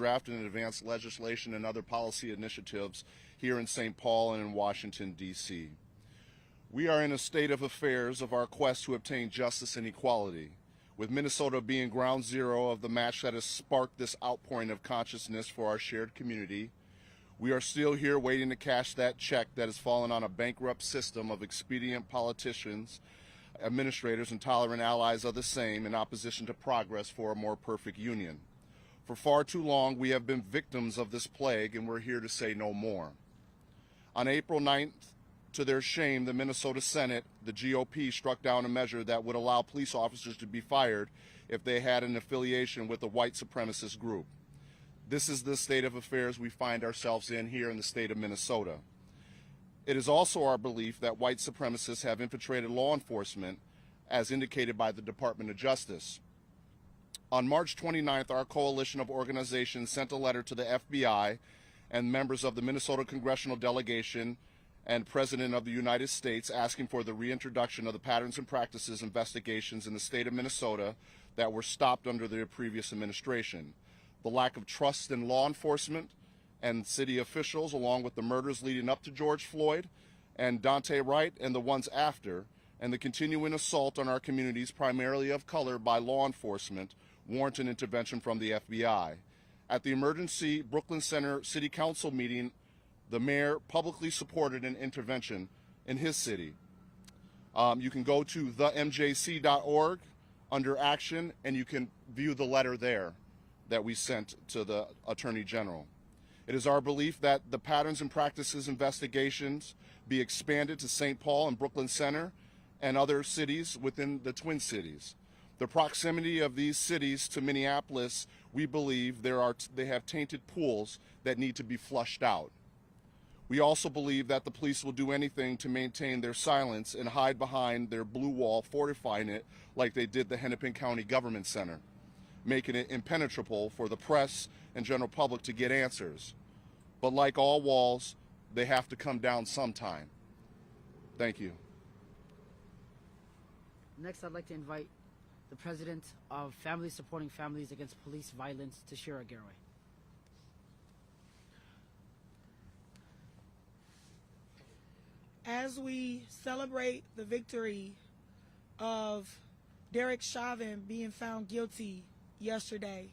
drafted and advanced legislation and other policy initiatives here in St. Paul and in Washington, D.C. We are in a state of affairs of our quest to obtain justice and equality, with Minnesota being ground zero of the match that has sparked this outpouring of consciousness for our shared community. We are still here waiting to cash that check that has fallen on a bankrupt system of expedient politicians, administrators, and tolerant allies of the same in opposition to progress for a more perfect union. For far too long, we have been victims of this plague, and we're here to say no more. On April 9th, to their shame, the Minnesota Senate, the GOP, struck down a measure that would allow police officers to be fired if they had an affiliation with a white supremacist group. This is the state of affairs we find ourselves in here in the state of Minnesota. It is also our belief that white supremacists have infiltrated law enforcement, as indicated by the Department of Justice. On March 29th, our coalition of organizations sent a letter to the FBI and members of the Minnesota Congressional Delegation and President of the United States asking for the reintroduction of the patterns and practices investigations in the state of Minnesota that were stopped under the previous administration. The lack of trust in law enforcement and city officials, along with the murders leading up to George Floyd and Dante Wright and the ones after, and the continuing assault on our communities, primarily of color, by law enforcement, warrant an intervention from the FBI. At the emergency Brooklyn Center City Council meeting, the mayor publicly supported an intervention in his city. You can go to themjc.org under action, and you can view the letter there that we sent to the Attorney General. It is our belief that the patterns and practices investigations be expanded to St. Paul and Brooklyn Center and other cities within the Twin Cities. The proximity of these cities to Minneapolis, we believe they have tainted pools that need to be flushed out. We also believe that the police will do anything to maintain their silence and hide behind their blue wall, fortifying it like they did the Hennepin County Government Center, making it impenetrable for the press and general public to get answers. But like all walls, they have to come down sometime. Thank you. Next, I'd like to invite the president of Families Supporting Families Against Police Violence to share a Garraway. As we celebrate the victory of Derek Chauvin being found guilty yesterday,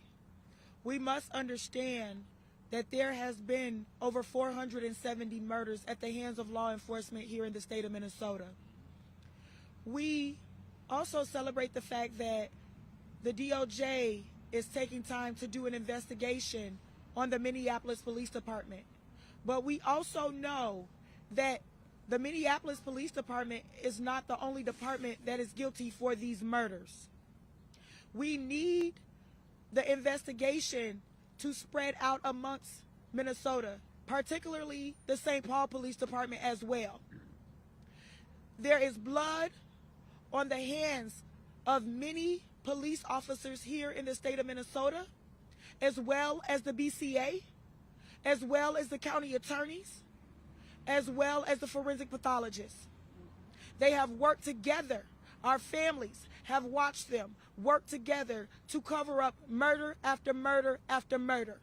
we must understand that there has been over 470 murders at the hands of law enforcement here in the state of Minnesota. We also celebrate the fact that the DOJ is taking time to do an investigation on the Minneapolis Police Department. But we also know that the Minneapolis Police Department is not the only department that is guilty for these murders. We need the investigation to spread out amongst Minnesota, particularly the St. Paul Police Department as well. There is blood on the hands of many police officers here in the state of Minnesota, as well as the BCA, as well as the county attorneys, as well as the forensic pathologists. They have worked together. Our families have watched them work together to cover up murder after murder after murder.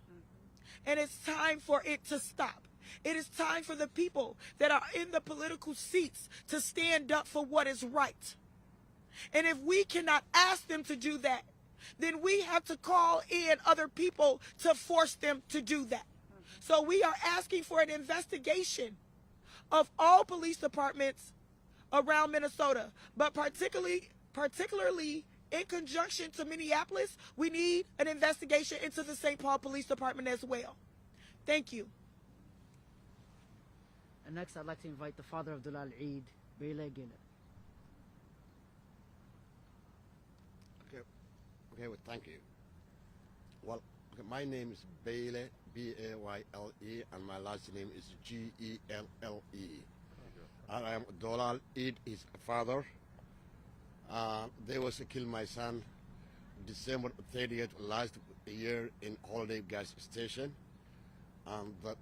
And it's time for it to stop. It is time for the people that are in the political seats to stand up for what is right. And if we cannot ask them to do that, then we have to call in other people to force them to do that. So we are asking for an investigation of all police departments around Minnesota, but particularly in conjunction to Minneapolis, we need an investigation into the St. Paul Police Department as well. Thank you. And next, I'd like to invite the father of Dulal Eid, Bayle Giller. Okay, well, thank you. Well, okay, my name is Bayle, B-A-Y-L-E, and my last name is G-E-L-L-E. And I am Dulal Eid, his father. They was to kill my son December 30th last year in Holiday Gas Station. But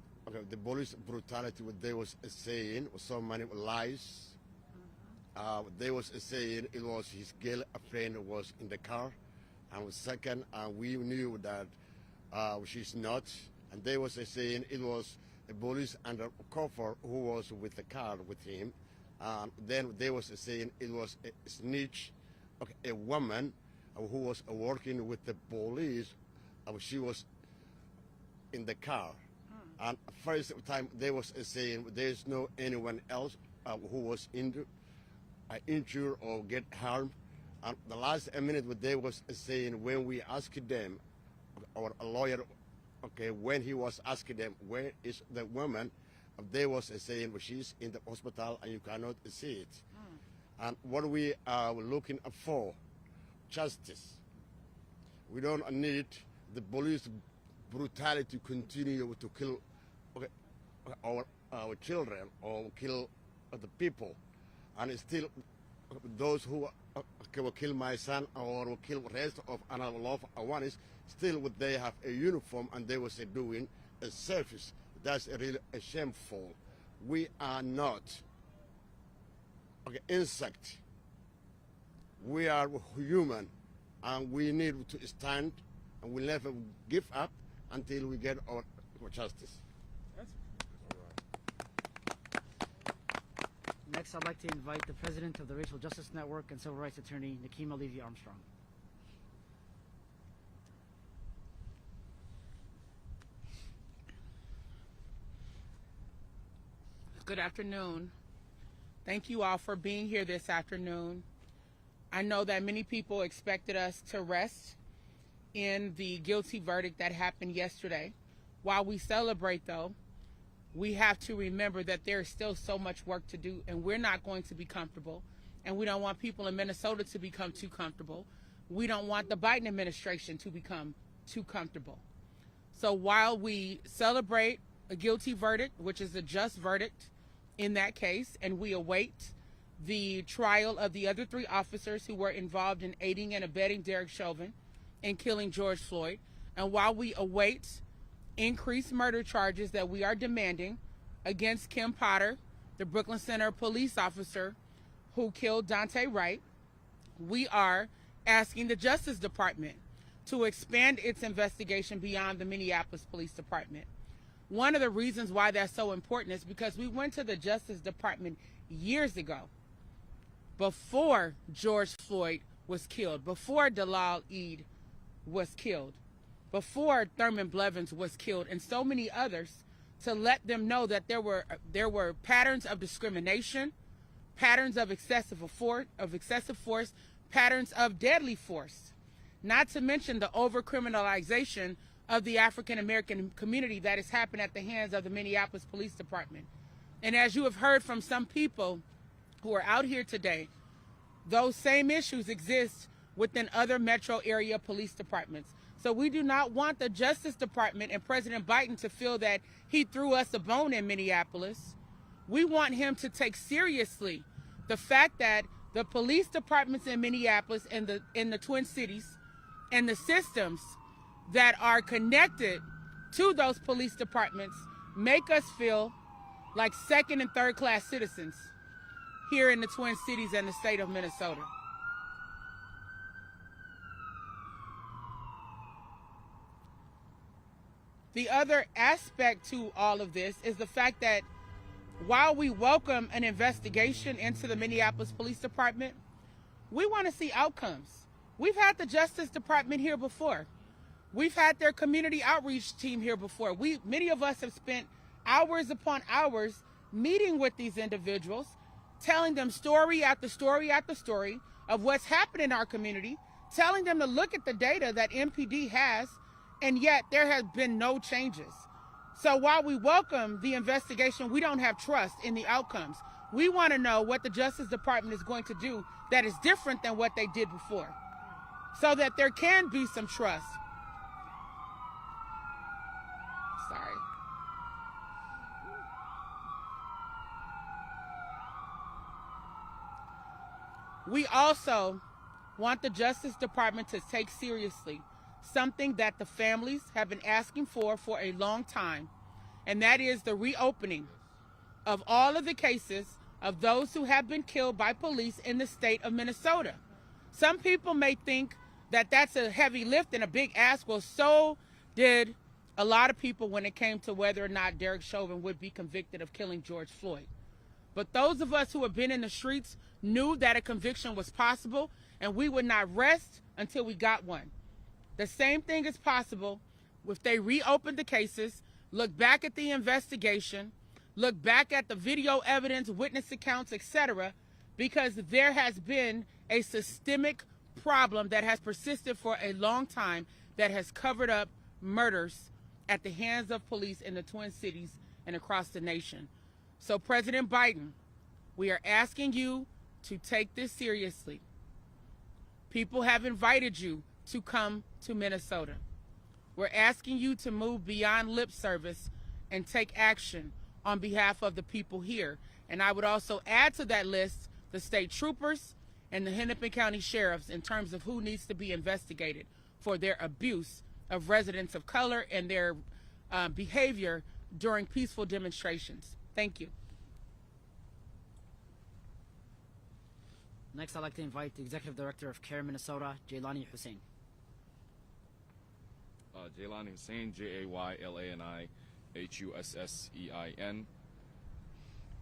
the police brutality, what they was saying, so many lies. They was saying it was his girlfriend was in the car. And second, we knew that she's not. And they was saying it was a police undercover who was with the car with him. Then they was saying it was a snitch, okay, a woman who was working with the police. She was in the car. And first time they was saying there's no anyone else who was injured or get harmed. And the last minute they was saying when we asked them, our lawyer, okay, when he was asking them where is the woman, they was saying well, she's in the hospital and you cannot see it. And what we are looking for, justice. We don't need the police brutality to continue to kill our children or kill the people, and still those who will kill my son or will kill the rest of unlawful ones, still they have a uniform and they was doing a service. That's really shameful. We are not insect. We are human, and we need to stand, and we'll never give up until we get our justice. Next, I'd like to invite the president of the Racial Justice Network and civil rights attorney, Nakima Levy-Armstrong. Good afternoon. Thank you all for being here this afternoon. I know that many people expected us to rest in the guilty verdict that happened yesterday. While we celebrate, though, we have to remember that there is still so much work to do, and we're not going to be comfortable, and we don't want people in Minnesota to become too comfortable. We don't want the Biden administration to become too comfortable. So while we celebrate a guilty verdict, which is a just verdict in that case, and we await the trial of the other 3 officers who were involved in aiding and abetting Derek Chauvin in killing George Floyd, and while we await increased murder charges that we are demanding against Kim Potter, the Brooklyn Center police officer who killed Dante Wright, we are asking the Justice Department to expand its investigation beyond the Minneapolis Police Department. One of the reasons why that's so important is because we went to the Justice Department years ago, before George Floyd was killed, before Dalal Eid was killed, before Thurman Blevins was killed, and so many others, to let them know that there were patterns of discrimination, patterns of excessive force, patterns of deadly force, not to mention the over-criminalization of the African American community that has happened at the hands of the Minneapolis Police Department. And as you have heard from some people who are out here today, those same issues exist within other metro area police departments. So we do not want the Justice Department and President Biden to feel that he threw us a bone in Minneapolis. We want him to take seriously the fact that the police departments in Minneapolis and in the Twin Cities and the systems that are connected to those police departments make us feel like second and third class citizens here in the Twin Cities and the state of Minnesota. The other aspect to all of this is the fact that while we welcome an investigation into the Minneapolis Police Department, we want to see outcomes. We've had the Justice Department here before. We've had their community outreach team here before. Many of us have spent hours upon hours meeting with these individuals, telling them story after story after story of what's happened in our community, telling them to look at the data that MPD has, and yet there has been no changes. So while we welcome the investigation, we don't have trust in the outcomes. We want to know what the Justice Department is going to do that is different than what they did before, so that there can be some trust. Sorry. We also want the Justice Department to take seriously something that the families have been asking for a long time, and that is the reopening of all of the cases of those who have been killed by police in the state of Minnesota. Some people may think that that's a heavy lift and a big ask. Well, so did a lot of people when it came to whether or not Derek Chauvin would be convicted of killing George Floyd. But those of us who have been in the streets knew that a conviction was possible, and we would not rest until we got one. The same thing is possible if they reopen the cases, look back at the investigation, look back at the video evidence, witness accounts, etc., because there has been a systemic problem that has persisted for a long time that has covered up murders at the hands of police in the Twin Cities and across the nation. So President Biden, we are asking you to take this seriously. People have invited you to come to Minnesota. We're asking you to move beyond lip service and take action on behalf of the people here. And I would also add to that list the state troopers and the Hennepin County sheriffs in terms of who needs to be investigated for their abuse of residents of color and their behavior during peaceful demonstrations. Thank you. Next, I'd like to invite the Executive Director of CARE Minnesota, Jaylani Hussein. Jaylani Hussein, Jaylani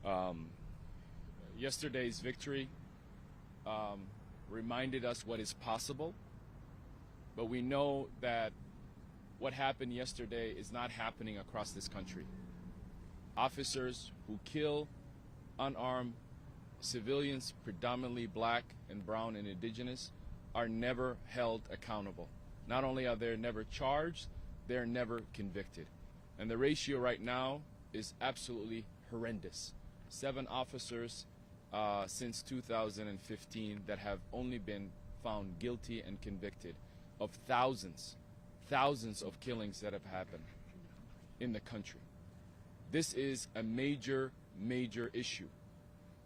Hussein. Yesterday's victory reminded us what is possible, but we know that what happened yesterday is not happening across this country. Officers who kill unarmed civilians, predominantly black and brown and indigenous, are never held accountable. Not only are they never charged, they're never convicted. And the ratio right now is absolutely horrendous. 7 officers since 2015 that have only been found guilty and convicted of thousands of killings that have happened in the country. This is a major issue.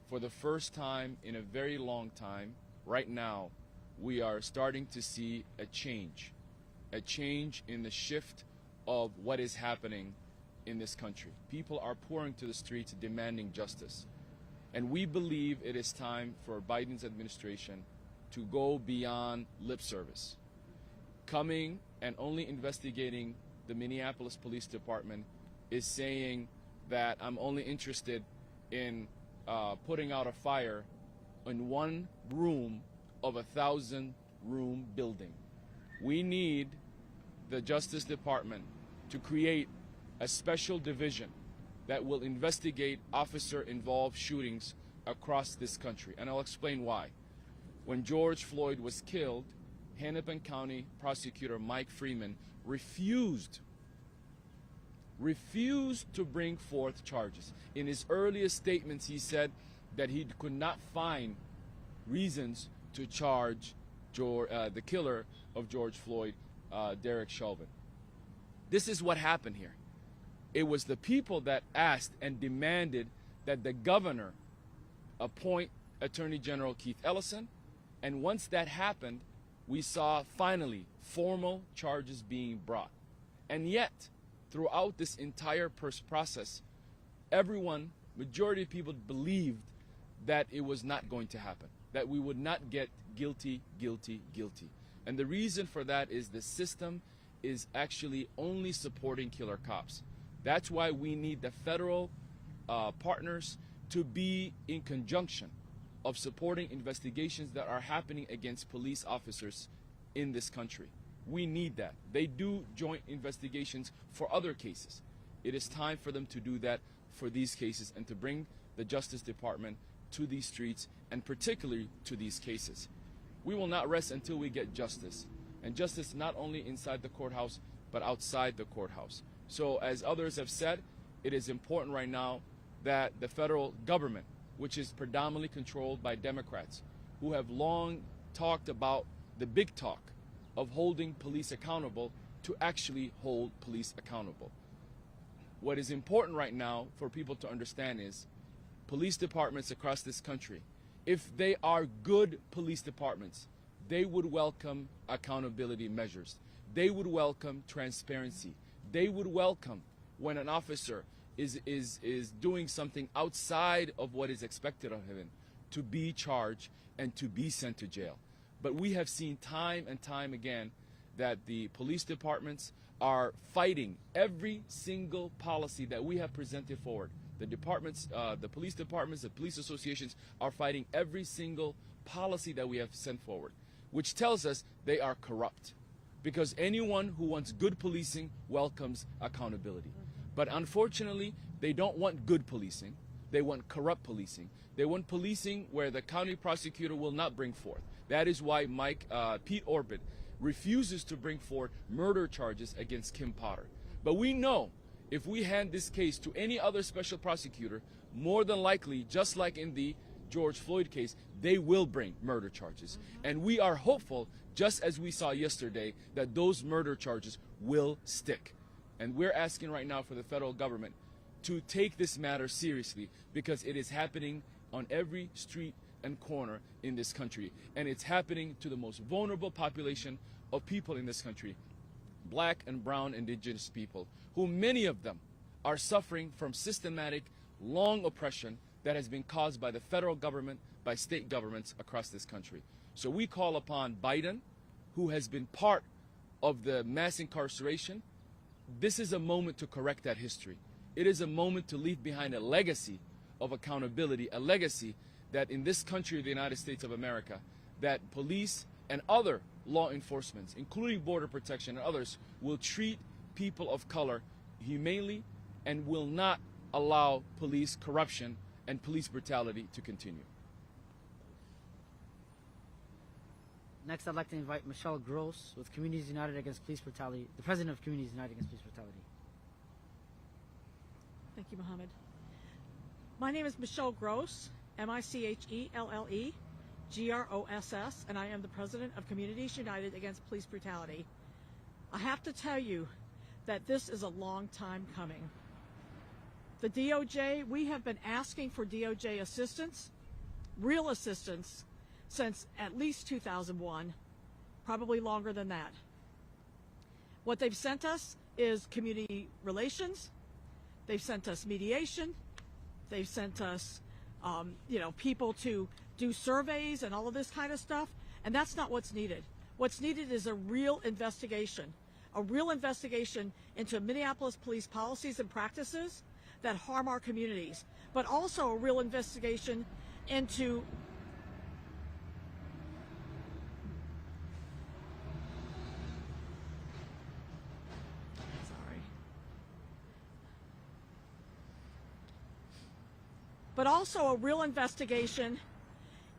For the first time in a very long time, right now, we are starting to see a change in the shift of what is happening in this country. People are pouring to the streets demanding justice. And we believe it is time for Biden's administration to go beyond lip service. Coming and only investigating the Minneapolis Police Department is saying that I'm only interested in putting out a fire in one room of a 1,000-room building. We need the Justice Department to create a special division that will investigate officer-involved shootings across this country. And I'll explain why. When George Floyd was killed, Hennepin County Prosecutor Mike Freeman refused to bring forth charges. In his earliest statements, he said that he could not find reasons to charge the killer of George Floyd, Derek Chauvin. This is what happened here. It was the people that asked and demanded that the governor appoint Attorney General Keith Ellison, and once that happened, we saw finally formal charges being brought. And yet, throughout this entire process, majority of people believed that it was not going to happen, that we would not get guilty. And the reason for that is the system is actually only supporting killer cops. That's why we need the federal partners to be in conjunction of supporting investigations that are happening against police officers in this country. We need that. They do joint investigations for other cases. It is time for them to do that for these cases and to bring the Justice Department to these streets and particularly to these cases. We will not rest until we get justice, and justice not only inside the courthouse but outside the courthouse. So as others have said, it is important right now that the federal government, which is predominantly controlled by Democrats, who have long talked about the big talk of holding police accountable, to actually hold police accountable. What is important right now for people to understand is police departments across this country, if they are good police departments, they would welcome accountability measures. They would welcome transparency. They would welcome when an officer is doing something outside of what is expected of him to be charged and to be sent to jail. But we have seen time and time again that the police departments are fighting every single policy that we have presented forward. The departments, the police departments, the police associations are fighting every single policy that we have sent forward, which tells us they are corrupt. Because anyone who wants good policing welcomes accountability. But unfortunately, they don't want good policing. They want corrupt policing. They want policing where the county prosecutor will not bring forth. That is why Pete Orbit refuses to bring forth murder charges against Kim Potter. But we know if we hand this case to any other special prosecutor, more than likely, just like in the George Floyd case, they will bring murder charges. And we are hopeful, just as we saw yesterday, that those murder charges will stick. And we're asking right now for the federal government to take this matter seriously, because it is happening on every street and corner in this country. And it's happening to the most vulnerable population of people in this country, black and brown indigenous people, who many of them are suffering from systematic, long oppression that has been caused by the federal government, by state governments across this country. So we call upon Biden, who has been part of the mass incarceration. This is a moment to correct that history. It is a moment to leave behind a legacy of accountability, a legacy that in this country, the United States of America, that police and other law enforcement, including border protection and others, will treat people of color humanely and will not allow police corruption and police brutality to continue. Next, I'd like to invite Michelle Gross with Communities United Against Police Brutality, the president of Communities United Against Police Brutality. Thank you, Mohammed. My name is Michelle Gross, MICHELLE-GROSS, and I am the president of Communities United Against Police Brutality. I have to tell you that this is a long time coming. The DOJ, we have been asking for DOJ assistance, real assistance, since at least 2001, probably longer than that. What they've sent us is community relations. They've sent us mediation. They've sent us, people to do surveys and all of this kind of stuff. And that's not what's needed. What's needed is a real investigation into Minneapolis police policies and practices that harm our communities, but also a real investigation into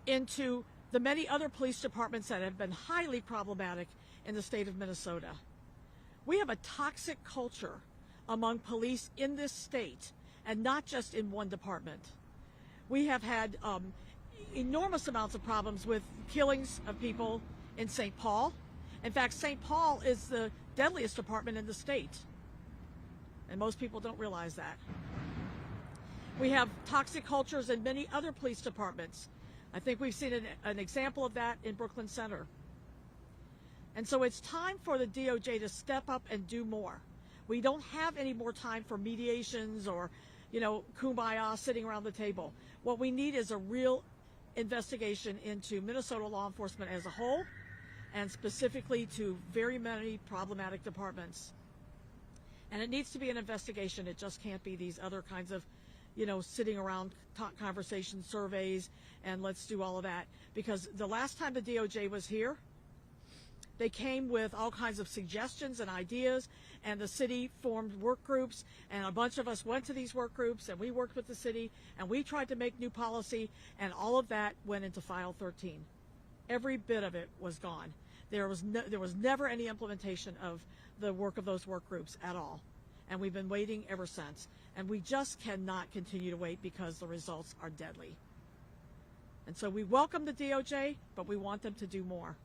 into the many other police departments that have been highly problematic in the state of Minnesota. We have a toxic culture among police in this state, and not just in one department. We have had enormous amounts of problems with killings of people in St. Paul. In fact, St. Paul is the deadliest department in the state, and most people don't realize that. We have toxic cultures in many other police departments. I think we've seen an example of that in Brooklyn Center. And so it's time for the DOJ to step up and do more. We don't have any more time for mediations or, kumbaya sitting around the table. What we need is a real investigation into Minnesota law enforcement as a whole, and specifically to very many problematic departments. And it needs to be an investigation. It just can't be these other kinds of sitting around conversation surveys and let's do all of that. Because the last time the DOJ was here, they came with all kinds of suggestions and ideas, and the city formed work groups, and a bunch of us went to these work groups, and we worked with the city, and we tried to make new policy, and all of that went into File 13. Every bit of it was gone. There was never any implementation of the work of those work groups at all. And we've been waiting ever since. And we just cannot continue to wait because the results are deadly. And so we welcome the DOJ, but we want them to do more.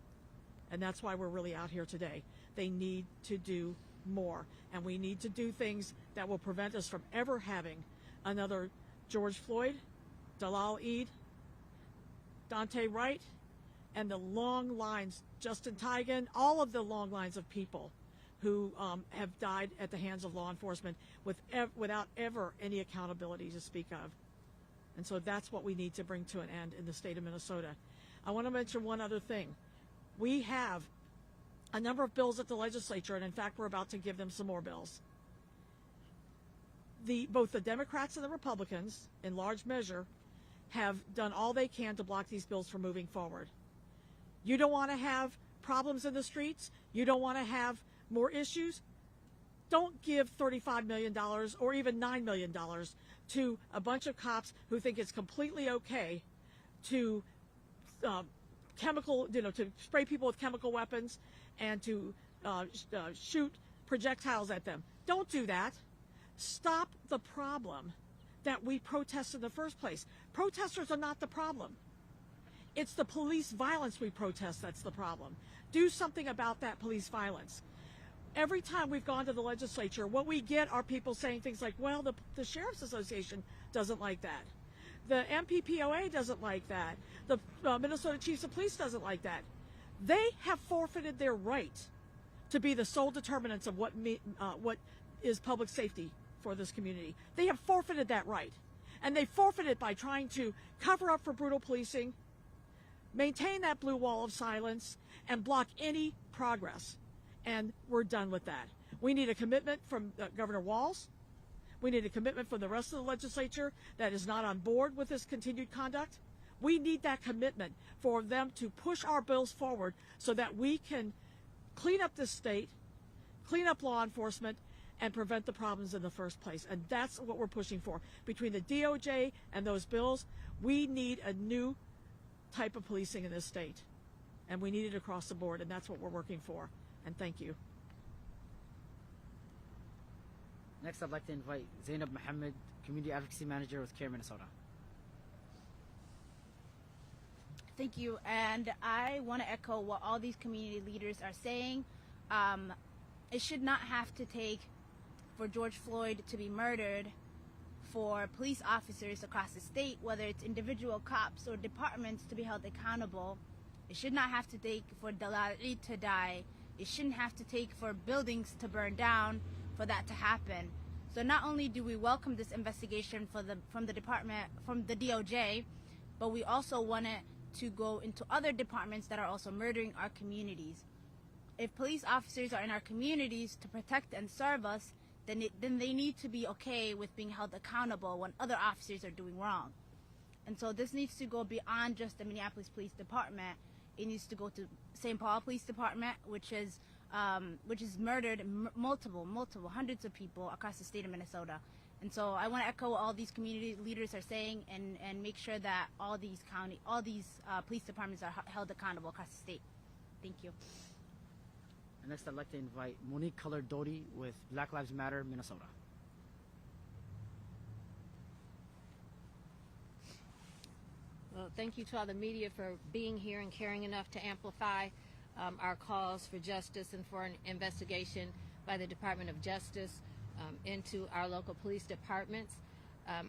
And that's why we're really out here today. They need to do more. And we need to do things that will prevent us from ever having another George Floyd, Dalal Eid, Dante Wright, and the long lines, Justin Tigan, all of the long lines of people who have died at the hands of law enforcement without ever any accountability to speak of. And so that's what we need to bring to an end in the state of Minnesota. I want to mention one other thing. We have a number of bills at the legislature, and in fact, we're about to give them some more bills. Both the Democrats and the Republicans, in large measure, have done all they can to block these bills from moving forward. You don't want to have problems in the streets? You don't want to have more issues? Don't give $35 million or even $9 million to a bunch of cops who think it's completely okay to to spray people with chemical weapons and to shoot projectiles at them. Don't do that. Stop the problem that we protest in the first place. Protesters are not the problem. It's the police violence we protest that's the problem. Do something about that police violence. Every time we've gone to the legislature, what we get are people saying things like, well, the Sheriff's Association doesn't like that. The MPPOA doesn't like that. The Minnesota Chiefs of Police doesn't like that. They have forfeited their right to be the sole determinants of what is public safety for this community. They have forfeited that right. And they forfeit it by trying to cover up for brutal policing, maintain that blue wall of silence, and block any progress. And we're done with that. We need a commitment from Governor Walz. We need a commitment from the rest of the legislature that is not on board with this continued conduct. We need that commitment for them to push our bills forward so that we can clean up this state, clean up law enforcement, and prevent the problems in the first place. And that's what we're pushing for. Between the DOJ and those bills, we need a new type of policing in this state. And we need it across the board, and that's what we're working for. And thank you. Next, I'd like to invite Zainab Mohammed, Community Advocacy Manager with CARE Minnesota. Thank you, and I want to echo what all these community leaders are saying. It should not have to take for George Floyd to be murdered for police officers across the state, whether it's individual cops or departments, to be held accountable. It should not have to take for Dalal Eid to die. It shouldn't have to take for buildings to burn down for that to happen. So not only do we welcome this investigation from the DOJ, but we also want it to go into other departments that are also murdering our communities. If police officers are in our communities to protect and serve us, then they need to be okay with being held accountable when other officers are doing wrong. And so this needs to go beyond just the Minneapolis Police Department. It needs to go to St. Paul Police Department, which has murdered multiple hundreds of people across the state of Minnesota. And so I want to echo what all these community leaders are saying and make sure that all these police departments are held accountable across the state. Thank you. And next, I'd like to invite Monique Color-Doty with Black Lives Matter, Minnesota. Well, thank you to all the media for being here and caring enough to amplify our calls for justice and for an investigation by the Department of Justice into our local police departments.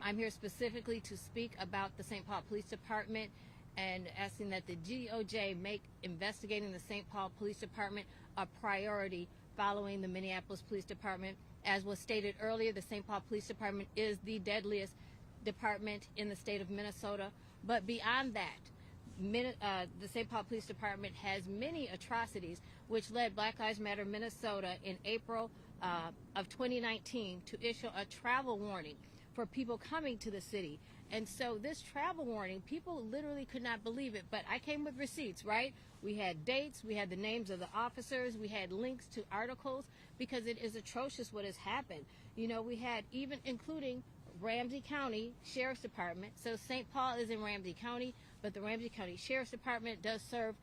I'm here specifically to speak about the St. Paul Police Department and asking that the DOJ make investigating the St. Paul Police Department a priority following the Minneapolis Police Department. As was stated earlier, the St. Paul Police Department is the deadliest department in the state of Minnesota. But beyond that, the St. Paul Police Department has many atrocities, which led Black Lives Matter Minnesota in April of 2019 to issue a travel warning for people coming to the city. And so this travel warning, people literally could not believe it, but I came with receipts, right? We had dates, we had the names of the officers, we had links to articles, because it is atrocious what has happened. You know, we had even including Ramsey County Sheriff's Department. So St. Paul is in Ramsey County, but the Ramsey County Sheriff's Department does serve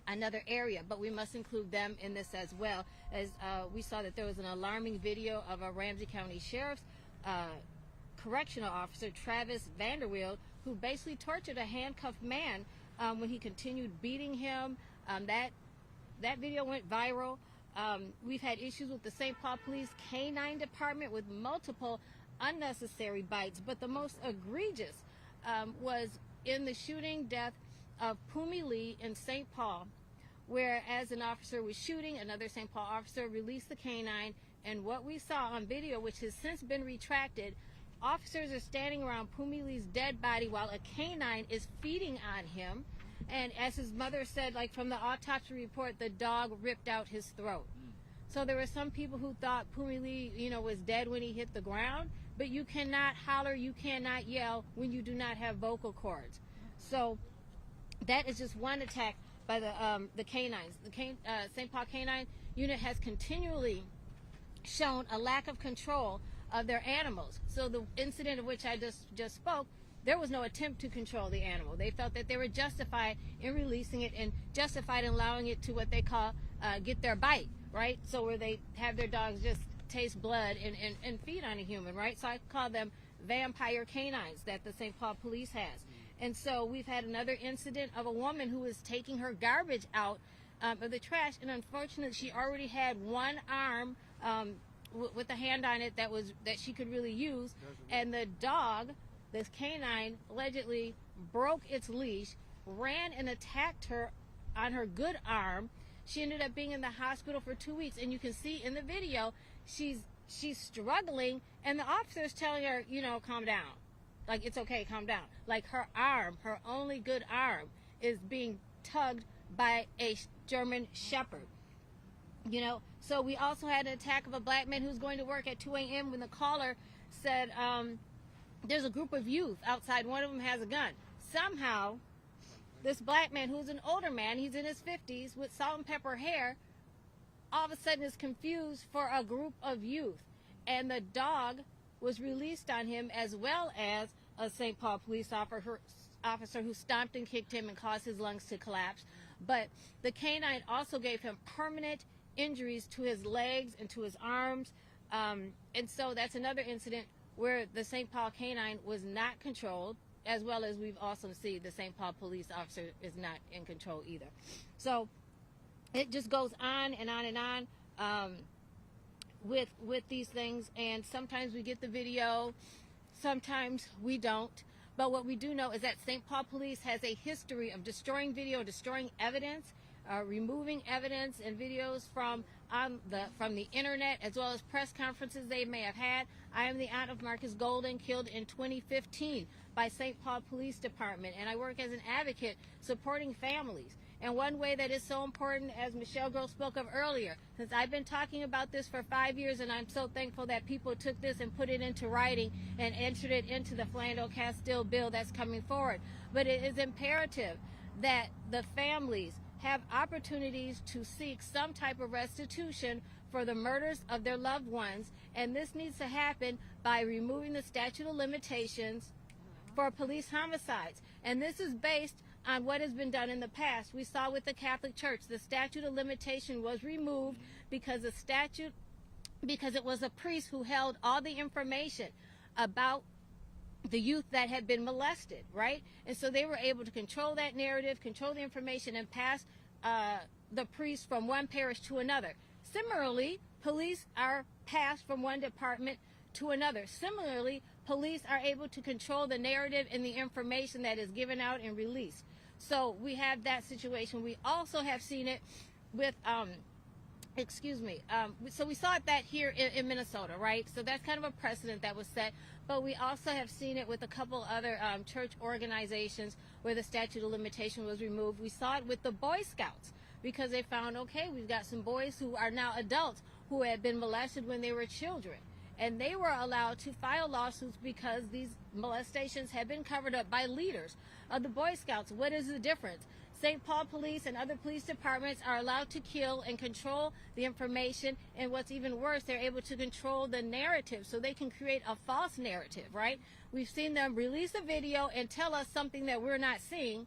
another area, but we must include them in this as well, as we saw that there was an alarming video of a Ramsey County Sheriff's correctional officer, Travis Vanderwield, who basically tortured a handcuffed man when he continued beating him. That video went viral. We've had issues with the St. Paul Police Canine Department with multiple unnecessary bites, but the most egregious was in the shooting death of Pumi Lee in St. Paul, where as an officer was shooting, another St. Paul officer released the canine, and what we saw on video, which has since been retracted, officers are standing around Pumi Lee's dead body while a canine is feeding on him, And as his mother said, like from the autopsy report, the dog ripped out his throat. So there were some people who thought Pumi Lee, was dead when he hit the ground, but you cannot holler, you cannot yell when you do not have vocal cords. So that is just one attack by the canines. The St. Paul Canine Unit has continually shown a lack of control of their animals. So the incident of which I just spoke, there was no attempt to control the animal. They felt that they were justified in releasing it and justified in allowing it to what they call get their bite, right? So where they have their dogs just taste blood and feed on a human, right? So I call them vampire canines that the St. Paul police has. And so we've had another incident of a woman who was taking her garbage out of the trash, and unfortunately she already had one arm with a hand on it that she could really use, and the dog, this canine, allegedly broke its leash, ran and attacked her on her good arm. She ended up being in the hospital for 2 weeks, and you can see in the video she's struggling, and the officer is telling her, calm down. Like, it's okay, calm down. Like, her arm, her only good arm, is being tugged by a German Shepherd. So we also had an attack of a black man who's going to work at 2 a.m. when the caller said, there's a group of youth outside, one of them has a gun. Somehow, this black man, who's an older man, he's in his 50s, with salt and pepper hair, all of a sudden is confused for a group of youth. And the dog was released on him, as well as a St. Paul police officer who stomped and kicked him and caused his lungs to collapse. But the canine also gave him permanent injuries to his legs and to his arms. And so that's another incident where the St. Paul canine was not controlled, as well as we've also seen the St. Paul police officer is not in control either. So it just goes on and on and on with these things, and sometimes we get the video, sometimes we don't. But what we do know is that St. Paul police has a history of destroying video, destroying evidence, removing evidence and videos from the internet, as well as press conferences they may have had. I am the aunt of Marcus Golden, killed in 2015 by St. Paul Police Department, and I work as an advocate supporting families. And one way that is so important, as Michelle Gross spoke of earlier, since I've been talking about this for 5 years, and I'm so thankful that people took this and put it into writing and entered it into the Flando-Castile bill that's coming forward. But it is imperative that the families have opportunities to seek some type of restitution for the murders of their loved ones, and this needs to happen by removing the statute of limitations for police homicides. And this is based on what has been done in the past. We saw with the Catholic Church, the statute of limitation was removed because it was a priest who held all the information about the youth that had been molested, right? And so they were able to control that narrative, control the information, and pass the priest from one parish to another. Similarly, police are passed from one department to another. Similarly, police are able to control the narrative and the information that is given out and released. So we have that situation. We also have seen it with, so we saw that here in Minnesota, right? So that's kind of a precedent that was set. But we also have seen it with a couple other church organizations where the statute of limitation was removed. We saw it with the Boy Scouts because they found, okay, we've got some boys who are now adults who had been molested when they were children. And they were allowed to file lawsuits because these molestations had been covered up by leaders of the Boy Scouts. What is the difference? St. Paul Police and other police departments are allowed to kill and control the information, and what's even worse, they're able to control the narrative, so they can create a false narrative, right? We've seen them release a video and tell us something that we're not seeing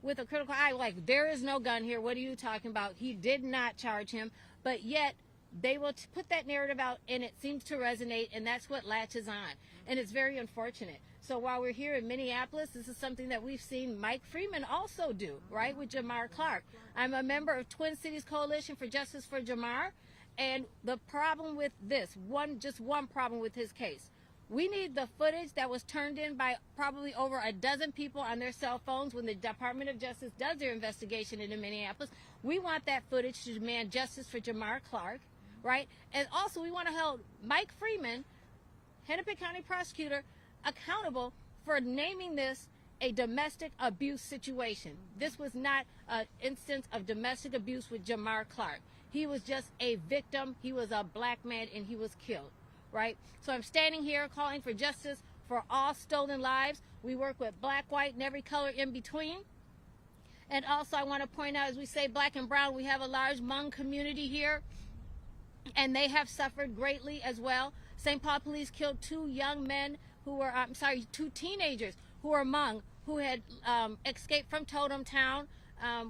with a critical eye, like, there is no gun here, what are you talking about? He did not charge him, but yet they will put that narrative out, and it seems to resonate, and that's what latches on, and it's very unfortunate. So while we're here in Minneapolis, this is something that we've seen Mike Freeman also do, right, with Jamar Clark. I'm a member of Twin Cities Coalition for Justice for Jamar, and the problem with this, just one problem with his case. We need the footage that was turned in by probably over a dozen people on their cell phones when the Department of Justice does their investigation into Minneapolis. We want that footage to demand justice for Jamar Clark, right? And also we want to hold Mike Freeman, Hennepin County prosecutor, accountable for naming this a domestic abuse situation. This was not an instance of domestic abuse with Jamar Clark. He was just a victim. He was a black man and he was killed, right? So I'm standing here calling for justice for all stolen lives. We work with black, white, and every color in between. And also I want to point out, as we say black and brown, we have a large Hmong community here, and they have suffered greatly as well. St. Paul police killed two teenagers who were Hmong, who had escaped from Totem Town,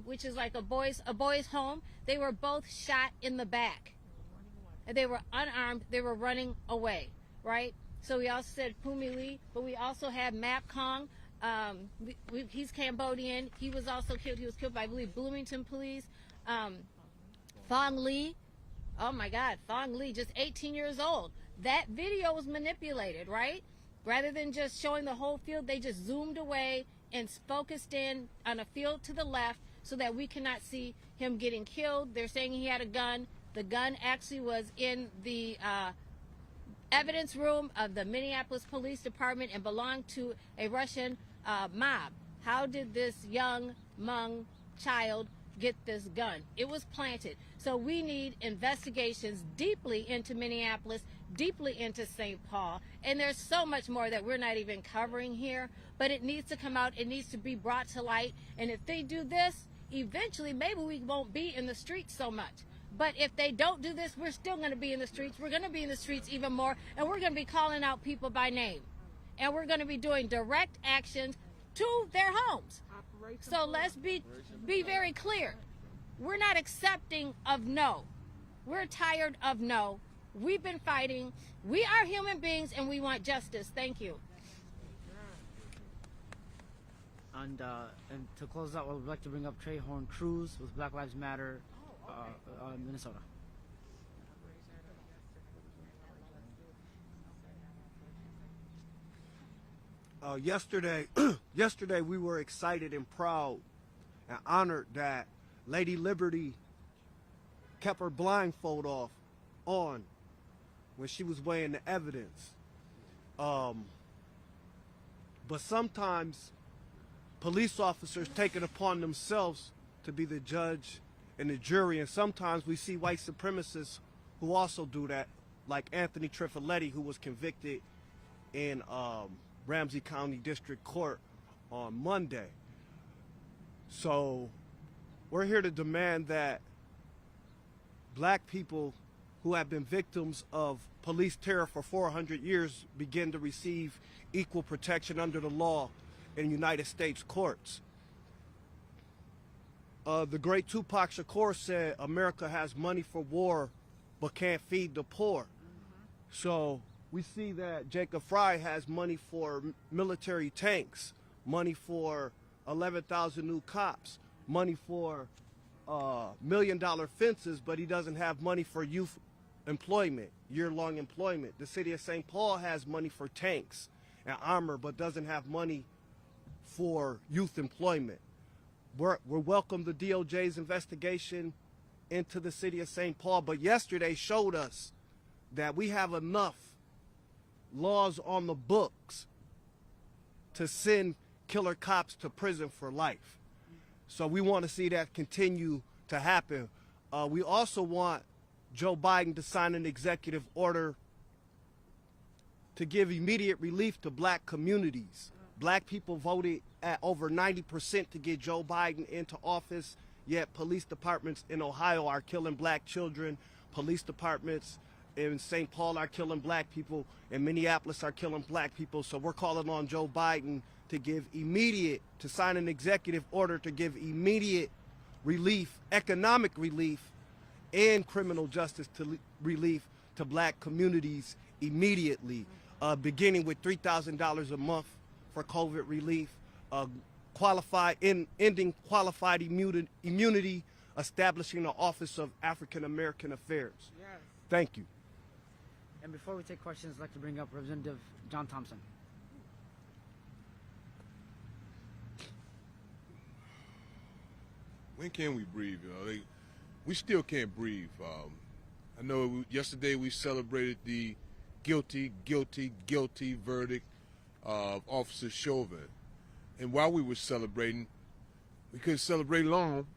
which is like a boys' home. They were both shot in the back. And they were unarmed. They were running away, right? So we also said Pumi Lee, but we also had Map Kong. He's Cambodian. He was also killed. He was killed by, I believe, Bloomington police. Thong Lee. Oh my God, Thong Lee, just 18 years old. That video was manipulated, right? Rather than just showing the whole field, they just zoomed away and focused in on a field to the left so that we cannot see him getting killed. They're saying he had a gun. The gun actually was in the evidence room of the Minneapolis Police Department and belonged to a Russian mob. How did this young Hmong child get this gun? It was planted. So we need investigations deeply into Minneapolis, deeply into St. Paul, and there's so much more that we're not even covering here, but it needs to come out. It needs to be brought to light, and if they do this, eventually maybe we won't be in the streets so much. But if they don't do this, we're still going to be in the streets. We're going to be in the streets even more, and we're going to be calling out people by name, and we're going to be doing direct actions to their homes. So let's be very clear. We're not accepting of no. We're tired of no. We've been fighting. We are human beings, and we want justice. Thank you. And to close out, I would like to bring up Trey Horn Cruz with Black Lives Matter, Minnesota. Yesterday we were excited and proud and honored that Lady Liberty kept her blindfold on when she was weighing the evidence. But sometimes police officers take it upon themselves to be the judge and the jury, and sometimes we see white supremacists who also do that, like Anthony Trifoletti, who was convicted in Ramsey County District Court on Monday. So we're here to demand that black people who have been victims of police terror for 400 years begin to receive equal protection under the law in United States courts. The great Tupac Shakur said, America has money for war, but can't feed the poor. So we see that Jacob Fry has money for military tanks, money for 11,000 new cops, money for $1 million fences, but he doesn't have money for youth employment, year-long employment. The city of St. Paul has money for tanks and armor, but doesn't have money for youth employment. We welcome the DOJ's investigation into the city of St. Paul, but yesterday showed us that we have enough laws on the books to send killer cops to prison for life. So we want to see that continue to happen. We also want Joe Biden to sign an executive order to give immediate relief to black communities. Black people voted at over 90% to get Joe Biden into office, yet police departments in Ohio are killing black children. Police departments in St. Paul are killing black people. In Minneapolis are killing black people. So we're calling on Joe Biden to sign an executive order to give immediate relief, economic relief, and criminal justice relief to black communities immediately, beginning with $3,000 a month for COVID relief, ending qualified immunity, establishing the Office of African American Affairs. Yes. Thank you. And before we take questions, I'd like to bring up Representative John Thompson. When can we breathe? We still can't breathe. I know yesterday we celebrated the guilty verdict of Officer Chauvin. And while we were celebrating, we couldn't celebrate long.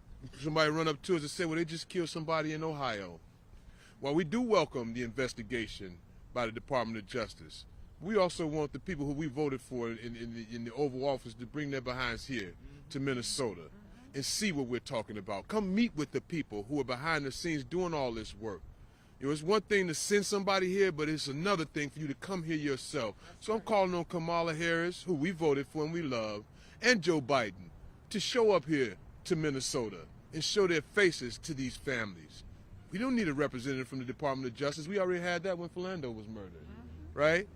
Somebody run up to us and say, well, they just killed somebody in Ohio. While we do welcome the investigation by the Department of Justice, we also want the people who we voted for in the Oval Office to bring their behinds here to Minnesota and see what we're talking about. Come meet with the people who are behind the scenes doing all this work. You know, it's one thing to send somebody here, but it's another thing for you to come here yourself. So I'm calling on Kamala Harris, who we voted for and we love, and Joe Biden to show up here to Minnesota and show their faces to these families. We don't need a representative from the Department of Justice. We already had that when Philando was murdered, right?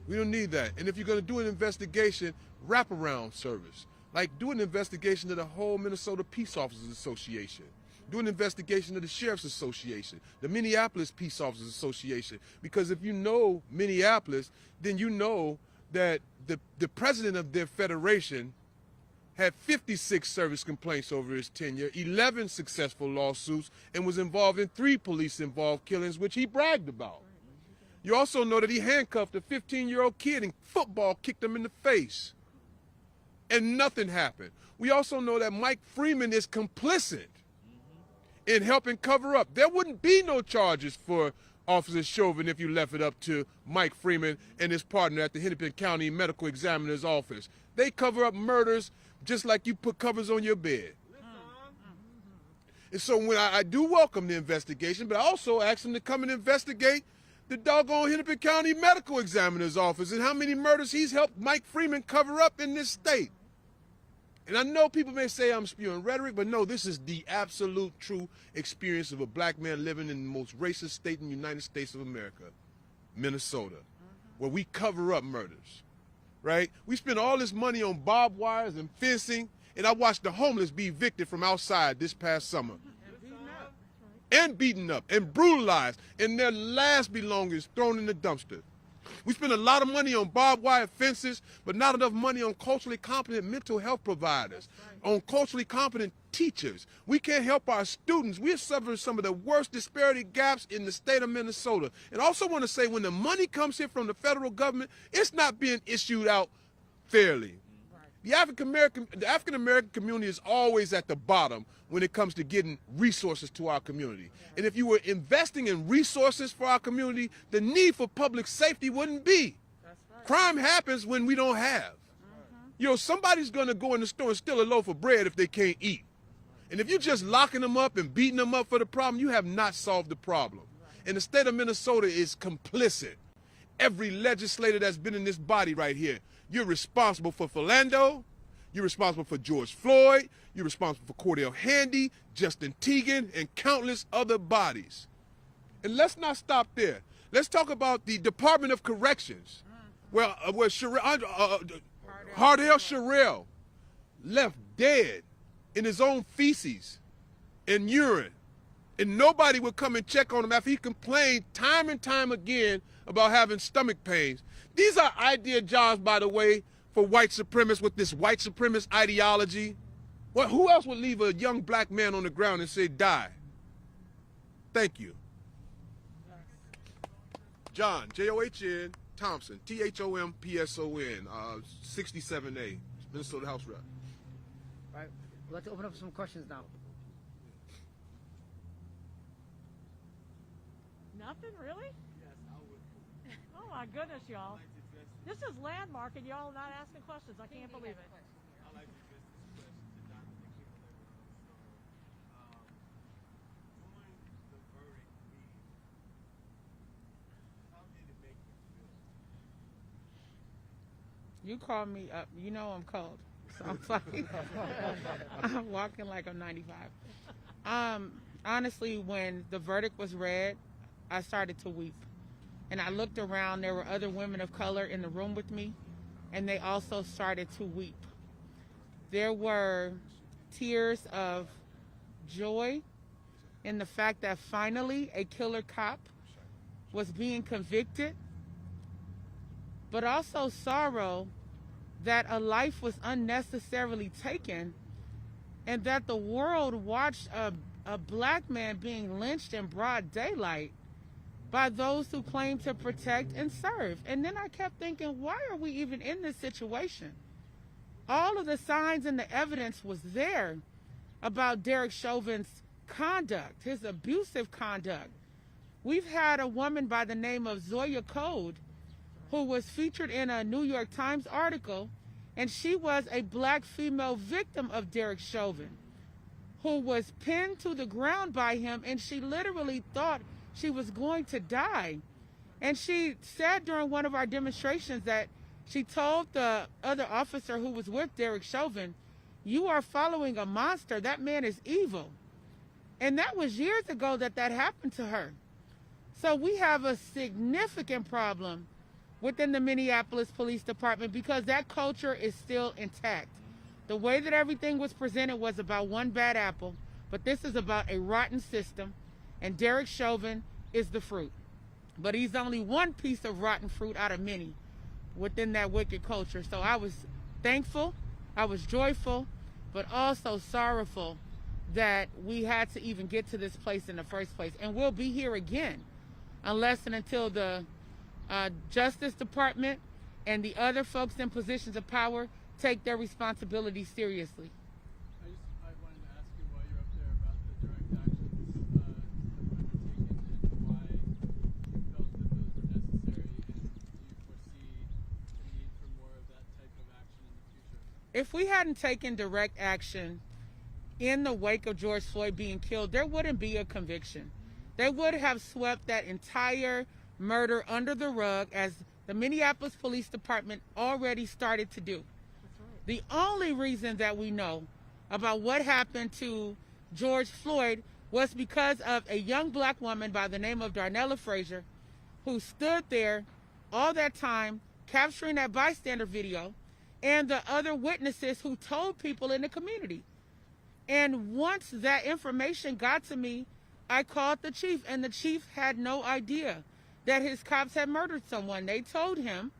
We don't need that. And if you're going to do an investigation, wraparound service. Like, do an investigation of the whole Minnesota Peace Officers Association. Do an investigation of the Sheriff's Association, the Minneapolis Peace Officers Association. Because if you know Minneapolis, then you know that the president of their federation had 56 service complaints over his tenure, 11 successful lawsuits, and was involved in 3 police-involved killings, which he bragged about. You also know that he handcuffed a 15-year-old kid and football kicked him in the face, and nothing happened. We also know that Mike Freeman is complicit in helping cover up. There wouldn't be no charges for Officer Chauvin if you left it up to Mike Freeman and his partner at the Hennepin County Medical Examiner's Office. They cover up murders just like you put covers on your bed. And so when I do welcome the investigation, but I also ask them to come and investigate the doggone Hennepin County Medical Examiner's Office and how many murders he's helped Mike Freeman cover up in this state. And I know people may say I'm spewing rhetoric, but no, this is the absolute true experience of a black man living in the most racist state in the United States of America, Minnesota, where we cover up murders, right? We spend all this money on barbed wires and fencing, and I watched the homeless be evicted from outside this past summer. And beaten up and brutalized, and their last belongings thrown in the dumpster. We spend a lot of money on barbed wire fences, but not enough money on culturally competent mental health providers, on culturally competent teachers. We can't help our students. We're suffering some of the worst disparity gaps in the state of Minnesota. And I also want to say, when the money comes here from the federal government, it's not being issued out fairly. The African American community is always at the bottom when it comes to getting resources to our community. And if you were investing in resources for our community, the need for public safety wouldn't be. Crime happens when we don't have. You know, somebody's going to go in the store and steal a loaf of bread if they can't eat. And if you're just locking them up and beating them up for the problem, you have not solved the problem. And the state of Minnesota is complicit. Every legislator that's been in this body right here, you're responsible for Philando, you're responsible for George Floyd, you're responsible for Cordell Handy, Justin Teigen, and countless other bodies. And let's not stop there. Let's talk about the Department of Corrections, where Hardell Sherrill left dead in his own feces and urine, and nobody would come and check on him after he complained time and time again about having stomach pains. These are idea jobs, by the way, for white supremacists with this white supremacist ideology. Well, who else would leave a young black man on the ground and say, die? Thank you. John, John Thompson, Thompson, 67A, Minnesota House Rep. All right, we'd like to open up some questions now. Nothing, really? Oh my goodness, y'all. This is landmark and y'all not asking questions. I can't believe it. You call me up, you know I'm cold. So I'm like, I'm walking like I'm 95. Honestly, when the verdict was read, I started to weep. And I looked around, there were other women of color in the room with me, and they also started to weep. There were tears of joy in the fact that finally a killer cop was being convicted, but also sorrow that a life was unnecessarily taken and that the world watched a black man being lynched in broad daylight by those who claim to protect and serve. And then I kept thinking, why are we even in this situation? all of the signs and the evidence was there about Derek Chauvin's conduct, his abusive conduct. We've had a woman by the name of Zoya Code who was featured in a New York Times article, and she was a black female victim of Derek Chauvin who was pinned to the ground by him, and she literally thought she was going to die. And she said during one of our demonstrations that she told the other officer who was with Derek Chauvin, "You are following a monster. That man is evil." And that was years ago that happened to her. So we have a significant problem within the Minneapolis Police Department because that culture is still intact. The way that everything was presented was about one bad apple, but this is about a rotten system, and Derek Chauvin is the fruit. But he's only one piece of rotten fruit out of many within that wicked culture. So I was thankful, I was joyful, but also sorrowful that we had to even get to this place in the first place. And we'll be here again unless and until the Justice Department and the other folks in positions of power take their responsibility seriously. I wanted to ask you while you're up there about the direct actions that were undertaken and why you felt that those were necessary, and do you foresee the need for more of that type of action in the future? If we hadn't taken direct action in the wake of George Floyd being killed, there wouldn't be a conviction. They would have swept that entire murder under the rug, as the Minneapolis Police Department already started to do. The only reason that we know about what happened to George Floyd was because of a young black woman by the name of Darnella Frazier, who stood there all that time capturing that bystander video, and the other witnesses who told people in the community. And once that information got to me, I called the chief, and the chief had no idea that his cops had murdered someone. They told him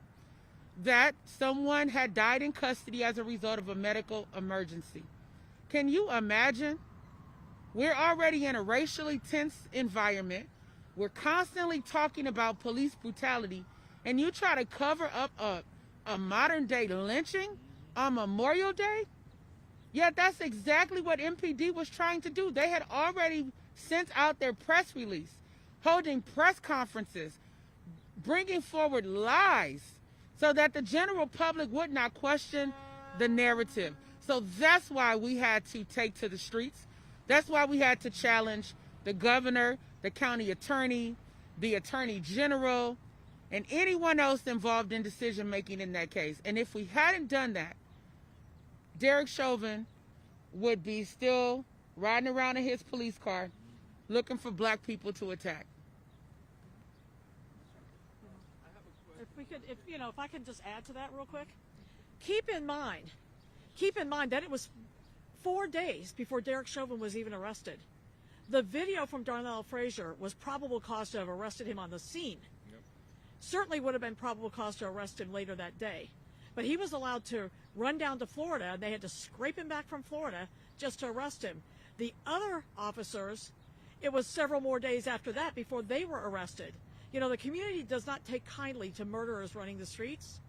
that someone had died in custody as a result of a medical emergency. Can you imagine? We're already in a racially tense environment. We're constantly talking about police brutality, and you try to cover up a modern day lynching on Memorial Day? Yeah, that's exactly what MPD was trying to do. They had already sent out their press release, holding press conferences, bringing forward lies so that the general public would not question the narrative. So that's why we had to take to the streets. That's why we had to challenge the governor, the county attorney, the attorney general, and anyone else involved in decision making in that case. And if we hadn't done that, Derek Chauvin would be still riding around in his police car looking for black people to attack. If I could just add to that real quick. Keep in mind that it was 4 days before Derek Chauvin was even arrested. The video from Darnell Frazier was probable cause to have arrested him on the scene. Yep. Certainly would have been probable cause to arrest him later that day. But he was allowed to run down to Florida, and they had to scrape him back from Florida just to arrest him. The other officers, it was several more days after that before they were arrested. You know, the community does not take kindly to murderers running the streets,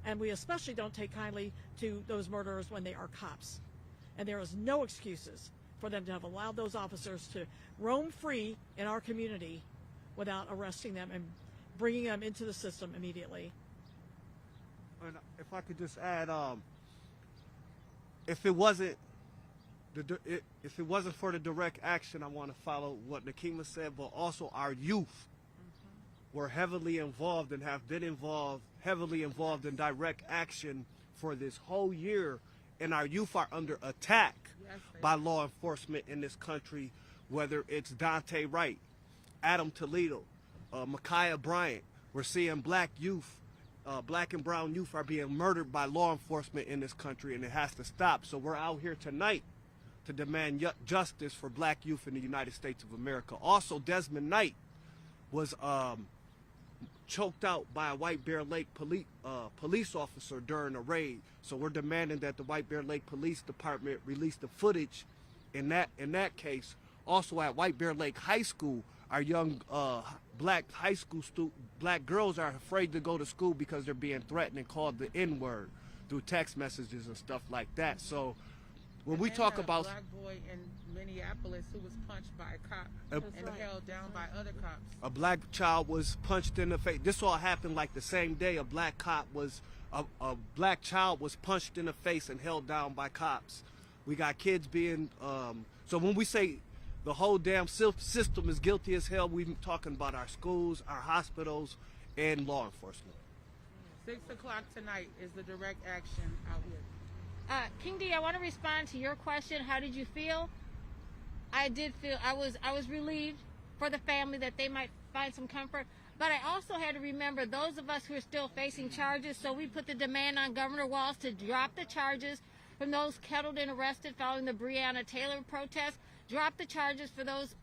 and we especially don't take kindly to those murderers when they are cops. And there is no excuses for them to have allowed those officers to roam free in our community without arresting them and bringing them into the system immediately. And if I could just add, if it wasn't for the direct action, I want to follow what Nakima said, but also our youth were heavily involved and have been heavily involved in direct action for this whole year, and our youth are under attack by law enforcement in this country, whether it's Dante Wright, Adam Toledo, Micaiah Bryant. We're seeing black youth, black and brown youth are being murdered by law enforcement in this country, and it has to stop. So we're out here tonight to demand justice for black youth in the United States of America. Also, Desmond Knight was choked out by a White Bear Lake police officer during a raid. So we're demanding that the White Bear Lake Police Department release the footage in that case. Also at White Bear Lake High School, our young black black girls are afraid to go to school because they're being threatened and called the N-word. through text messages and stuff like that. So when And we then talk the about black boy in Minneapolis who was punched by a cop and right. held down by other cops. a black child was punched in the face, this all happened like the same day. A black black child was punched in the face and held down by cops. We got kids being so when we say the whole damn system is guilty as hell, we're talking about our schools, our hospitals, and law enforcement. 6 o'clock tonight is the direct action out here. King D, I want to respond to your question. How did you feel? I did feel I was relieved for the family that they might find some comfort, but I also had to remember those of us who are still facing charges. So we put the demand on Governor Walz to drop the charges from those kettled and arrested following the Breonna Taylor protest. Drop the charges for those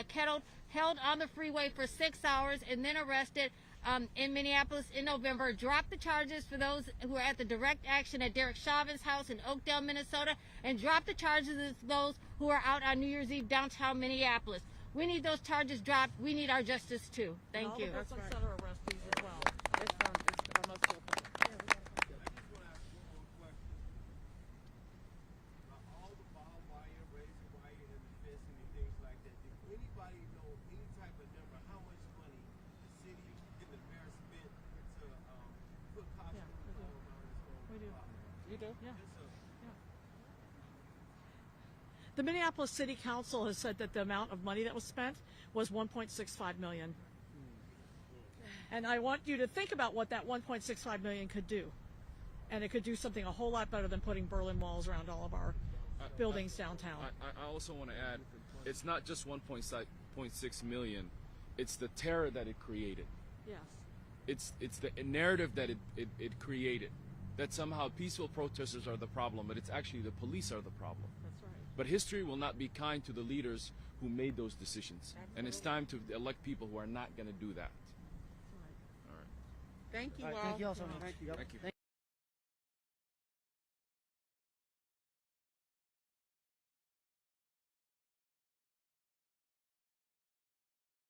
kettled, held on the freeway for 6 hours, and then arrested in Minneapolis in November. Drop the charges for those who are at the direct action at Derek Chauvin's house in Oakdale, Minnesota, and drop the charges of those who are out on New Year's Eve downtown Minneapolis. We need those charges dropped. We need our justice too. Thank you. All the Brooklyn Center arrestees as well. It's almost over. All the barbed wire, razor wire, and the fencing and things like that. Did anybody know any type of number how much money the city and the mayor spent to put cops Yeah, on we do. around this whole We do. You do? Yeah. The Minneapolis City Council has said that the amount of money that was spent was $1.65 million. And I want you to think about what that $1.65 million could do. And it could do something a whole lot better than putting Berlin walls around all of our buildings downtown. I also want to add, it's not just 1.6 million, it's the terror that it created. Yes. It's the narrative that it created, that somehow peaceful protesters are the problem, but it's actually the police are the problem. That's right. But history will not be kind to the leaders who made those decisions. And it's time to elect people who are not going to do that. Thank you All all. right, thank you all so much. Thank you.